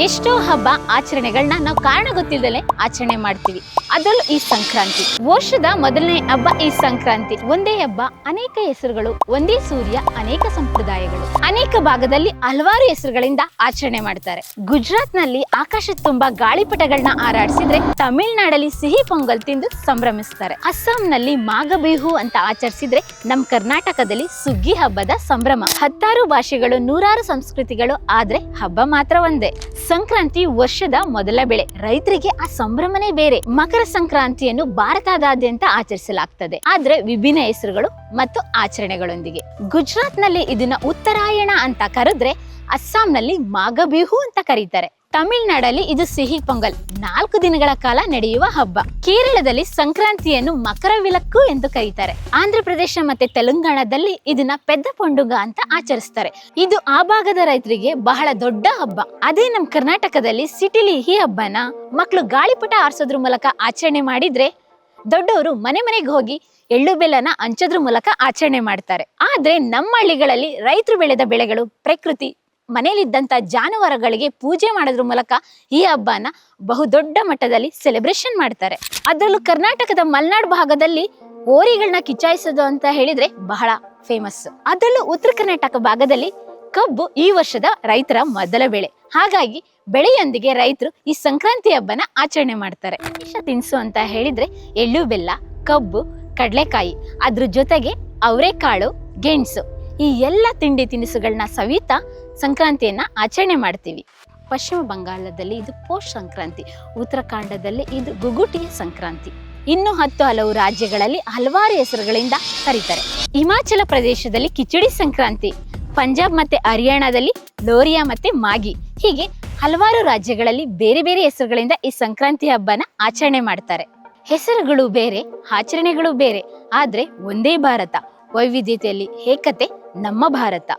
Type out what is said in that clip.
ಎಷ್ಟೋ ಹಬ್ಬ ಆಚರಣೆಗಳನ್ನ ನಾವು ಕಾರಣ ಗೊತ್ತಿಲ್ಲದೆ ಆಚರಣೆ ಮಾಡ್ತೀವಿ. ಅದರಲ್ಲೂ ಈ ಸಂಕ್ರಾಂತಿ ವರ್ಷದ ಮೊದಲನೇ ಹಬ್ಬ. ಈ ಸಂಕ್ರಾಂತಿ ಒಂದೇ ಹಬ್ಬ, ಅನೇಕ ಹೆಸರುಗಳು, ಒಂದೇ ಸೂರ್ಯ, ಅನೇಕ ಸಂಪ್ರದಾಯಗಳು, ಅನೇಕ ಭಾಗದಲ್ಲಿ ಹಲವಾರು ಹೆಸರುಗಳಿಂದ ಆಚರಣೆ ಮಾಡ್ತಾರೆ. ಗುಜರಾತ್ ನಲ್ಲಿ ಆಕಾಶ ತುಂಬಾ ಗಾಳಿಪಟಗಳನ್ನ ಹಾರಾಡಿಸಿದ್ರೆ, ತಮಿಳುನಾಡಲ್ಲಿ ಸಿಹಿ ಪೊಂಗಲ್ ತಿಂದು ಸಂಭ್ರಮಿಸ್ತಾರೆ. ಅಸ್ಸಾಂನಲ್ಲಿ ಮಾಘಬಿಹು ಅಂತ ಆಚರಿಸಿದ್ರೆ, ನಮ್ ಕರ್ನಾಟಕದಲ್ಲಿ ಸುಗ್ಗಿ ಹಬ್ಬದ ಸಂಭ್ರಮ. ಹತ್ತಾರು ಭಾಷೆಗಳು, ನೂರಾರು ಸಂಸ್ಕೃತಿಗಳು, ಆದ್ರೆ ಹಬ್ಬ ಮಾತ್ರ ಒಂದೇ. ಸಂಕ್ರಾಂತಿ ವರ್ಷದ ಮೊದಲ ಬೆಳೆ, ರೈತರಿಗೆ ಆ ಸಂಭ್ರಮನೇ ಬೇರೆ. ಮಕರ ಸಂಕ್ರಾಂತಿಯನ್ನು ಭಾರತದಾದ್ಯಂತ ಆಚರಿಸಲಾಗ್ತದೆ, ಆದ್ರೆ ವಿಭಿನ್ನ ಹೆಸರುಗಳು ಮತ್ತು ಆಚರಣೆಗಳೊಂದಿಗೆ. ಗುಜರಾತ್ ನಲ್ಲಿ ಇದನ್ನ ಉತ್ತರಾಯಣ ಅಂತ ಕರೆದ್ರೆ, ಅಸ್ಸಾಂನಲ್ಲಿ ಮಾಘಬಿಹು ಅಂತ ಕರೀತಾರೆ. ತಮಿಳುನಾಡಲ್ಲಿ ಇದು ಸಿಹಿ ಪೊಂಗಲ್, 4 ದಿನಗಳ ಕಾಲ ನಡೆಯುವ ಹಬ್ಬ. ಕೇರಳದಲ್ಲಿ ಸಂಕ್ರಾಂತಿಯನ್ನು ಮಕರ ವಿಲಕ್ಕು ಎಂದು ಕರೀತಾರೆ. ಆಂಧ್ರ ಪ್ರದೇಶ ಮತ್ತೆ ತೆಲಂಗಾಣದಲ್ಲಿ ಇದನ್ನ ಪೆದ್ದ ಪೊಂಡುಗ ಅಂತ ಆಚರಿಸ್ತಾರೆ. ಇದು ಆ ಭಾಗದ ರೈತರಿಗೆ ಬಹಳ ದೊಡ್ಡ ಹಬ್ಬ. ಅದೇ ನಮ್ ಕರ್ನಾಟಕದಲ್ಲಿ ಸಿಟಿಲಿ ಈ ಹಬ್ಬನ ಮಕ್ಕಳು ಗಾಳಿಪಟ ಹಾರಿಸೋದ್ರ ಮೂಲಕ ಆಚರಣೆ ಮಾಡಿದ್ರೆ, ದೊಡ್ಡವರು ಮನೆ ಮನೆಗೆ ಹೋಗಿ ಎಳ್ಳು ಬೆಲ್ಲನ ಹಂಚೋದ್ರ ಮೂಲಕ ಆಚರಣೆ ಮಾಡ್ತಾರೆ. ಆದ್ರೆ ನಮ್ಮ ಹಳ್ಳಿಗಳಲ್ಲಿ ರೈತರು ಬೆಳೆದ ಬೆಳೆಗಳು, ಪ್ರಕೃತಿ, ಮನೆಯಲ್ಲಿದ್ದಂತ ಜಾನುವಾರುಗಳಿಗೆ ಪೂಜೆ ಮಾಡೋದ್ರ ಮೂಲಕ ಈ ಹಬ್ಬನ ಬಹುದೊಡ್ಡ ಮಟ್ಟದಲ್ಲಿ ಸೆಲೆಬ್ರೇಷನ್ ಮಾಡ್ತಾರೆ. ಅದರಲ್ಲೂ ಕರ್ನಾಟಕದ ಮಲೆನಾಡು ಭಾಗದಲ್ಲಿ ಹೋರಿಗಳನ್ನ ಕಿಚಾಯಿಸೋದು ಅಂತ ಹೇಳಿದ್ರೆ ಬಹಳ ಫೇಮಸ್. ಅದರಲ್ಲೂ ಉತ್ತರ ಕರ್ನಾಟಕ ಭಾಗದಲ್ಲಿ ಕಬ್ಬು ಈ ವರ್ಷದ ರೈತರ ಮೊದಲ ಬೆಳೆ. ಹಾಗಾಗಿ ಬೆಳೆಯೊಂದಿಗೆ ರೈತರು ಈ ಸಂಕ್ರಾಂತಿ ಹಬ್ಬನ ಆಚರಣೆ ಮಾಡ್ತಾರೆ. ವಿಶೇಷ ತಿನಿಸು ಅಂತ ಹೇಳಿದ್ರೆ ಎಳ್ಳು ಬೆಲ್ಲ, ಕಬ್ಬು, ಕಡಲೆಕಾಯಿ, ಅದ್ರ ಜೊತೆಗೆ ಅವರೆಕಾಳು, ಗೆಣಸು, ಈ ಎಲ್ಲ ತಿಂಡಿ ತಿನಿಸುಗಳನ್ನ ಸವಿತಾ ಸಂಕ್ರಾಂತಿಯನ್ನ ಆಚರಣೆ ಮಾಡ್ತೀವಿ. ಪಶ್ಚಿಮ ಬಂಗಾಳದಲ್ಲಿ ಇದು ಪೋಷ್ ಸಂಕ್ರಾಂತಿ, ಉತ್ತರಾಖಂಡದಲ್ಲಿ ಇದು ಗುಗುಟಿಯ ಸಂಕ್ರಾಂತಿ. ಇನ್ನು ಹಲವು ರಾಜ್ಯಗಳಲ್ಲಿ ಹಲವಾರು ಹೆಸರುಗಳಿಂದ ಕರೀತಾರೆ. ಹಿಮಾಚಲ ಪ್ರದೇಶದಲ್ಲಿ ಕಿಚಡಿ ಸಂಕ್ರಾಂತಿ, ಪಂಜಾಬ್ ಮತ್ತೆ ಹರಿಯಾಣದಲ್ಲಿ ಲೋರಿಯಾ ಮತ್ತೆ ಮಾಗಿ, ಹೀಗೆ ಹಲವಾರು ರಾಜ್ಯಗಳಲ್ಲಿ ಬೇರೆ ಬೇರೆ ಹೆಸರುಗಳಿಂದ ಈ ಸಂಕ್ರಾಂತಿ ಹಬ್ಬನ ಆಚರಣೆ ಮಾಡ್ತಾರೆ. ಹೆಸರುಗಳು ಬೇರೆ, ಆಚರಣೆಗಳು ಬೇರೆ, ಆದ್ರೆ ಒಂದೇ ಭಾರತ. ವೈವಿಧ್ಯತೆಯಲ್ಲಿ ಏಕತೆ ನಮ್ಮ ಭಾರತ.